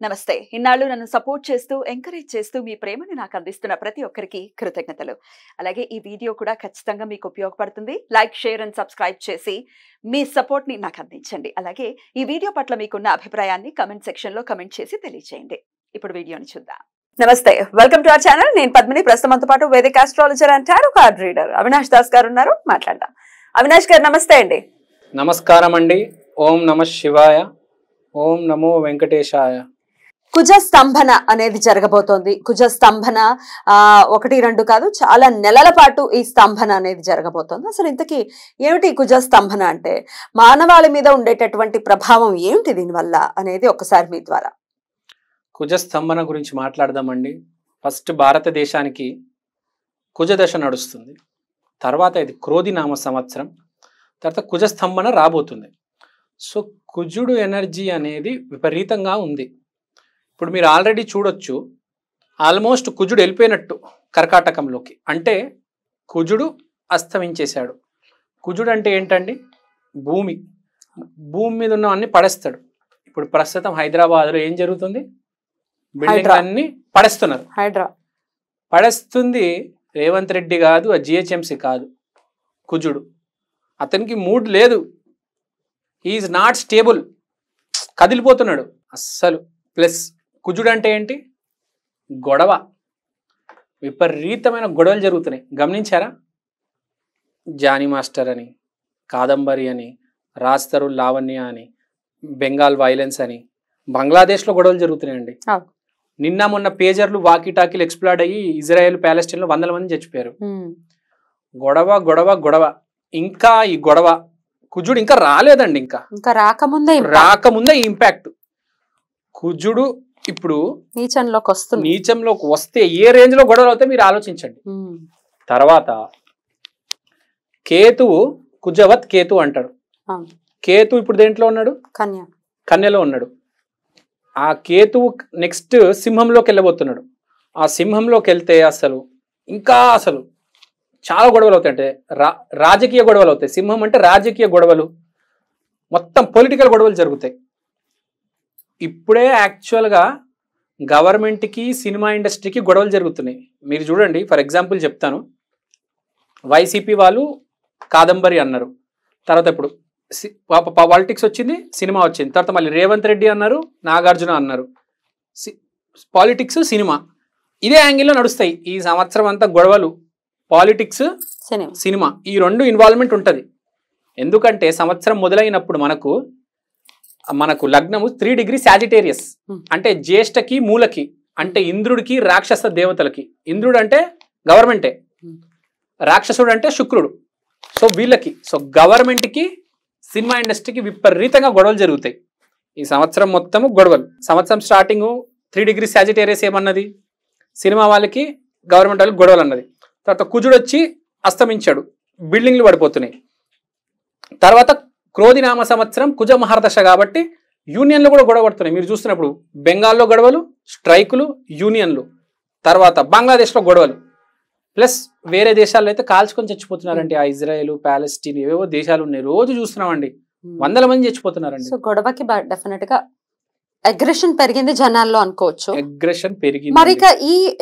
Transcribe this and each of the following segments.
నమస్తే. ఇన్నాళ్ళు నన్ను సపోర్ట్ చేస్తూ, ఎంకరేజ్ చేస్తూ మీ ప్రేమని నాకు అందిస్తున్న ప్రతి ఒక్కరికి కృతజ్ఞతలు. అలాగే ఈ వీడియో కూడా ఖచ్చితంగా మీకు ఉపయోగపడుతుంది. లైక్, షేర్ అండ్ సబ్స్క్రైబ్ చేసి మీ సపోర్ట్‌ని నాకు అందించండి. అలాగే ఈ వీడియో పట్ల మీకున్న అభిప్రాయాన్ని కామెంట్ సెక్షన్‌లో కామెంట్ చేసి తెలియజేయండి. ఇప్పుడు వీడియోని చూద్దాం. నమస్తే. Welcome to our channel. నేను పద్మిని. ప్రస్తుతంతో పాటు వేదిక astrologer and tarot card reader Avinash Das గారు ఉన్నారు. మాట్లాడదాం. అవినాష్ గారు నమస్తే అండి. నమస్కారం అండి. ఓం నమః శివాయ. ఓం నమో వెంకటేశాయ. కుజ స్తంభన అనేది జరగబోతోంది. కుజ స్తంభన 1-2 కాదు, చాలా నెలల పాటు ఈ స్తంభన అనేది జరగబోతోంది. అసలు ఇంతకీ ఏమిటి కుజ స్తంభన అంటే? మానవాళి మీద ఉండేటటువంటి ప్రభావం ఏమిటి దీనివల్ల అనేది ఒకసారి మీ ద్వారా. కుజ స్తంభన గురించి మాట్లాడదామండి. ఫస్ట్ భారతదేశానికి కుజదశ నడుస్తుంది. తర్వాత ఇది క్రోధినామ సంవత్సరం. తర్వాత కుజ స్తంభన రాబోతుంది. సో కుజుడు ఎనర్జీ అనేది విపరీతంగా ఉంది. ఇప్పుడు మీరు ఆల్రెడీ చూడొచ్చు, ఆల్మోస్ట్ కుజుడు వెళ్ళిపోయినట్టు కర్కాటకంలోకి. అంటే కుజుడు అస్తమించేశాడు. కుజుడు అంటే ఏంటండి? భూమి మీద ఉన్నవన్నీ పడేస్తాడు. ఇప్పుడు ప్రస్తుతం హైదరాబాద్లో ఏం జరుగుతుంది? బిల్డింగ్ అన్ని పడేస్తున్నారు. పడేస్తుంది రేవంత్ రెడ్డి కాదు, ఆ జిహెచ్ఎంసీ కాదు, కుజుడు. అతనికి మూడ్ లేదు. He's not stable. కదిలిపోతున్నాడు అస్సలు. ప్లస్ కుజుడు అంటే ఏంటి? గొడవ. విపరీతమైన గొడవలు జరుగుతున్నాయి. గమనించారా? జానీ మాస్టర్ అని, కాదంబరి అని, రాస్తరు లావణ్య అని, బెంగాల్ వైలెన్స్ అని, బంగ్లాదేశ్లో గొడవలు జరుగుతున్నాయండి. నిన్న మొన్న పేజర్లు, వాకీటాకీలు ఎక్స్ప్లోడ్ అయ్యి ఇజ్రాయెల్, ప్యాలెస్టైన్లో 100 మంది చచ్చిపోయారు. గొడవ గొడవ గొడవ. ఇంకా ఈ గొడవ కుజుడు ఇంకా రాలేదండి. ఇంకా రాకముందే ఈ ఇంపాక్ట్. కుజుడు ఇప్పుడు నీచంలోకి వస్తే ఏ రేంజ్ లో గొడవలు అవుతాయి మీరు ఆలోచించండి. తర్వాత కేతువు, కుజవత్ కేతు అంటారు. కేతు ఇప్పుడు దేంట్లో ఉన్నాడు? కన్యలో ఉన్నాడు. ఆ కేతువు నెక్స్ట్ సింహంలోకి వెళ్ళబోతున్నాడు. ఆ సింహంలోకి వెళ్తే అసలు చాలా గొడవలు అవుతాయి. అంటే రాజకీయ గొడవలు అవుతాయి. సింహం అంటే రాజకీయ గొడవలు, మొత్తం పొలిటికల్ గొడవలు జరుగుతాయి. ఇప్పుడే యాక్చువల్గా గవర్నమెంట్కి, సినిమా ఇండస్ట్రీకి గొడవలు జరుగుతున్నాయి. మీరు చూడండి, ఫర్ ఎగ్జాంపుల్ చెప్తాను. వైసీపీ వాళ్ళు కాదంబరి అన్నారు, తర్వాత ఇప్పుడు పాలిటిక్స్ వచ్చింది, సినిమా వచ్చింది, తర్వాత మళ్ళీ రేవంత్ రెడ్డి అన్నారు, నాగార్జున అన్నారు. పాలిటిక్స్, సినిమా ఇదే యాంగిల్లో నడుస్తాయి ఈ సంవత్సరం అంతా. గొడవలు, పాలిటిక్స్, సినిమా, ఈ రెండు ఇన్వాల్వ్మెంట్ ఉంటుంది. ఎందుకంటే సంవత్సరం మొదలైనప్పుడు మనకు లగ్నము 3 డిగ్రీ సాజిటేరియస్, అంటే జ్యేష్ఠకి, మూలకి, అంటే ఇంద్రుడికి, రాక్షస దేవతలకి. ఇంద్రుడు అంటే గవర్నమెంటే, రాక్షసుడు అంటే శుక్రుడు. సో వీళ్ళకి, సో గవర్నమెంట్కి, సినిమా ఇండస్ట్రీకి విపరీతంగా గొడవలు జరుగుతాయి ఈ సంవత్సరం మొత్తము. గొడవలు. సంవత్సరం స్టార్టింగ్ 3 డిగ్రీ సాజిటేరియస్ ఏమన్నది? సినిమా వాళ్ళకి, గవర్నమెంట్ వాళ్ళకి గొడవలు అన్నది. తర్వాత కుజుడు వచ్చి అస్తమించాడు, బిల్డింగ్లు పడిపోతున్నాయి. తర్వాత క్రోధినామ సంవత్సరం కుజ మహర్దశ కాబట్టి యూనియన్లు కూడా గొడవ పడుతున్నాయి. మీరు చూస్తున్నప్పుడు బెంగాల్లో గొడవలు, స్ట్రైకులు, యూనియన్లు, తర్వాత బంగ్లాదేశ్లో గొడవలు, ప్లస్ వేరే దేశాల్లో అయితే కాల్చుకొని చచ్చిపోతున్నారండి. ఆ ఇజ్రాయెల్, ప్యాలెస్టీన్, ఏవేవో దేశాలు ఉన్నాయి, రోజు చూస్తున్నామండి, 100 మంది చచ్చిపోతున్నారండి. సో గొడవకి డెఫినెట్ గా అగ్రెషన్ పెరిగింది జనాల్లో అనుకోవచ్చు. అగ్రెషన్ పెరిగింది. మరి ఇక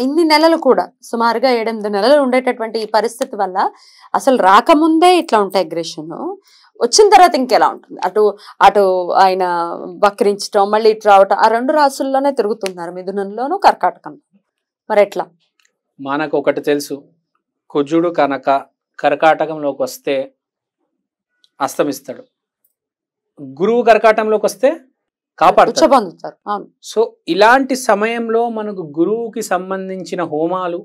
ఇన్ని నెలలు కూడా, సుమారుగా 7-8 నెలలు ఉండేటటువంటి ఈ పరిస్థితి వల్ల అసలు రాకముందే ఇట్లా ఉంటాయి అగ్రెషన్, వచ్చిన తర్వాత ఇంకెలా ఉంటుంది? అటు ఆయన వక్రించడం, మళ్ళీ ఇటు రావటం, ఆ 2 రాసుల్లోనే తిరుగుతున్నారు, మిథునంలోను, కర్కాటకంలో. మరి ఎట్లా? మనకు ఒకటి తెలుసు, కుజుడు కనుక కర్కాటకంలోకి వస్తే అస్తమిస్తాడు, గురువు కర్కాటకంలోకి వస్తే కాపాడుతారు. సో ఇలాంటి సమయంలో మనకు గురువుకి సంబంధించిన హోమాలు,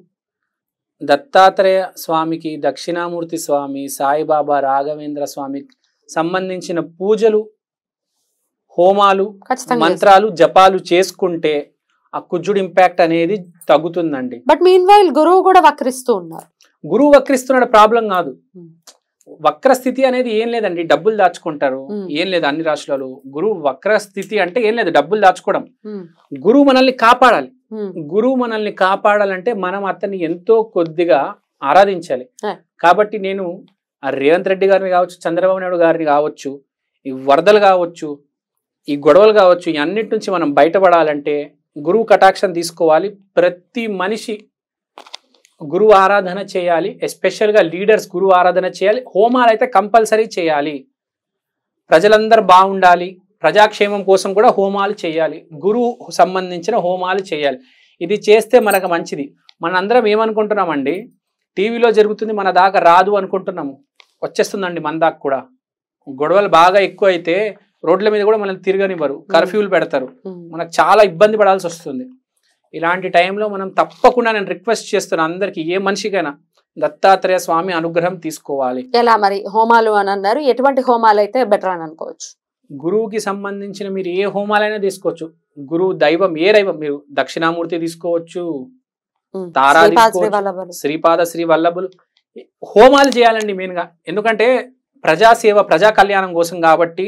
దత్తాత్రేయ స్వామికి, దక్షిణామూర్తి స్వామి, సాయిబాబా, రాఘవేంద్ర స్వామికి సంబంధించిన పూజలు, హోమాలు, మంత్రాలు, జపాలు చేసుకుంటే ఆ కుజుడు ఇంపాక్ట్ అనేది తగ్గుతుందండి. బట్ మీన్వైల్ గురువు కూడా వక్రిస్తూ ఉన్నారు. గురువు వక్రిస్తున్నాడు, ప్రాబ్లం కాదు. వక్ర స్థితి అనేది ఏం లేదండి, డబ్బులు దాచుకుంటారు, ఏం లేదు. అన్ని రాష్ట్రాలు గురువు వక్ర స్థితి అంటే ఏం లేదు, డబ్బులు దాచుకోవడం. గురువు మనల్ని కాపాడాలి. గురువు మనల్ని కాపాడాలంటే మనం అతన్ని ఎంతో కొద్దిగా ఆరాధించాలి. కాబట్టి నేను రేవంత్ రెడ్డి గారిని కావచ్చు, చంద్రబాబు నాయుడు గారిని కావచ్చు, ఈ వరదలు కావచ్చు, ఈ గొడవలు కావచ్చు ఈ అన్నిటి నుంచి మనం బయటపడాలంటే గురువు కటాక్షం తీసుకోవాలి. ప్రతి మనిషి గురువు ఆరాధన చేయాలి. ఎస్పెషల్గా లీడర్స్ గురువు ఆరాధన చేయాలి. హోమాలు అయితే కంపల్సరీ చేయాలి. ప్రజలందరూ బాగుండాలి, ప్రజాక్షేమం కోసం కూడా హోమాలు చేయాలి. గురువు సంబంధించిన హోమాలు చేయాలి. ఇది చేస్తే మనకు మంచిది. మనందరం ఏమనుకుంటున్నామండి, టీవీలో జరుగుతుంది మన దాకా రాదు అనుకుంటున్నాము, వచ్చేస్తుందండి మన దాకా కూడా. గొడవలు బాగా ఎక్కువ అయితే రోడ్ల మీద కూడా మనల్ని తిరగనివ్వరు, కర్ఫ్యూలు పెడతారు, మనకు చాలా ఇబ్బంది పడాల్సి వస్తుంది. ఇలాంటి టైంలో మనం తప్పకుండా నేను రిక్వెస్ట్ చేస్తున్నాను అందరికి, ఏ మనిషికైనా దత్తాత్రేయ స్వామి అనుగ్రహం తీసుకోవాలి. ఎలా మరి హోమాలు అని అన్నారు, ఎటువంటి హోమాలు అయితే బెటర్ అని అనుకోవచ్చు? గురువుకి సంబంధించిన మీరు ఏ హోమాలైనా తీసుకోవచ్చు. గురువు దైవం ఏ దైవం, మీరు దక్షిణామూర్తి తీసుకోవచ్చు, తారా తీసుకోవచ్చు, శ్రీపాద శ్రీ వల్లభులు. హోమాలు చేయాలండి మెయిన్ గా. ఎందుకంటే ప్రజాసేవ ప్రజా కళ్యాణం కోసం కాబట్టి.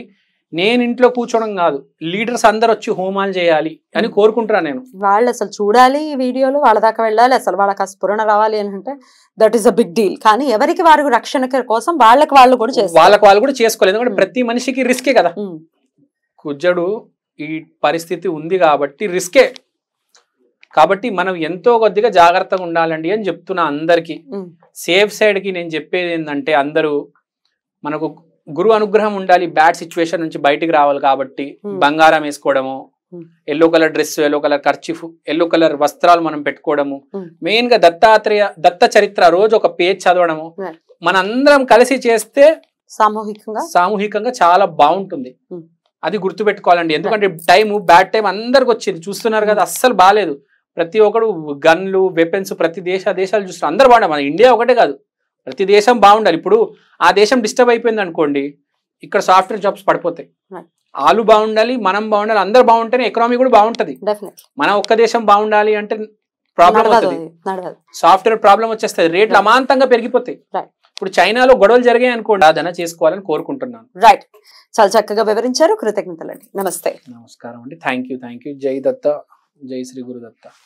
నేను ఇంట్లో కూర్చోవడం కాదు, లీడర్స్ అందరు వచ్చి హోమాలు చేయాలి అని కోరుకుంటున్నాను నేను. వాళ్ళు అసలు చూడాలి ఈ వీడియోలు, వాళ్ళ దాకా వెళ్ళాలి, అసలు వాళ్ళకి ఆ స్ఫురణ రావాలి అని అంటే that is a big deal. కానీ ఎవరికి వారి రక్షణ కోసం వాళ్ళకి వాళ్ళు కూడా చేసుకోవాలి. ఎందుకంటే ప్రతి మనిషికి రిస్కే కదా. కుజ్జడు ఈ పరిస్థితి ఉంది కాబట్టి రిస్కే. కాబట్టి మనం ఎంతో కొద్దిగా జాగ్రత్తగా ఉండాలండి అని చెప్తున్నా అందరికి. సేఫ్ సైడ్ కి నేను చెప్పేది ఏంటంటే, అందరూ మనకు గురువు అనుగ్రహం ఉండాలి. బ్యాడ్ సిచ్యువేషన్ నుంచి బయటికి రావాలి కాబట్టి బంగారం వేసుకోవడము, yellow colour dress, yellow colour kerchief, yellow colour వస్త్రాలు మనం పెట్టుకోవడము, మెయిన్ గా దత్త చరిత్ర రోజు ఒక పేజ్ చదవడము, మనందరం కలిసి చేస్తే సామూహికంగా చాలా బాగుంటుంది. అది గుర్తు పెట్టుకోవాలండి. ఎందుకంటే బ్యాడ్ టైం అందరికి వచ్చింది, చూస్తున్నారు కదా, అస్సలు బాగాలేదు. ప్రతి ఒక్కడు గన్లు, వెపన్స్, ప్రతి దేశాలు చూస్తున్నారు. అందరు బాగుండాలి. మన ఇండియా ఒకటే కాదు, ప్రతి దేశం బాగుండాలి. ఇప్పుడు ఆ దేశం డిస్టర్బ్ అయిపోయింది అనుకోండి, ఇక్కడ సాఫ్ట్వేర్ జాబ్స్ పడిపోతాయి. వాళ్ళు బాగుండాలి, మనం బాగుండాలి, అందరు బాగుంటేనే ఎకనామీ కూడా బాగుంటది. మనం ఒక్క దేశం బాగుండాలి అంటే ప్రాబ్లం అవుతుంది, సాఫ్ట్వేర్ ప్రాబ్లం వచ్చేస్తుంది, రేట్లు అమాంతంగా పెరిగిపోతాయి. ఇప్పుడు చైనాలో గొడవలు జరిగాయి అనుకోండి, ఆదన చేసుకోవాలని కోరుకుంటున్నాను. రైట్, చాలా చక్కగా వివరించారు, కృతజ్ఞతలండి. నమస్తే. నమస్కారం అండి. Thank you. జై దత్త, జై శ్రీ గురుదత్త.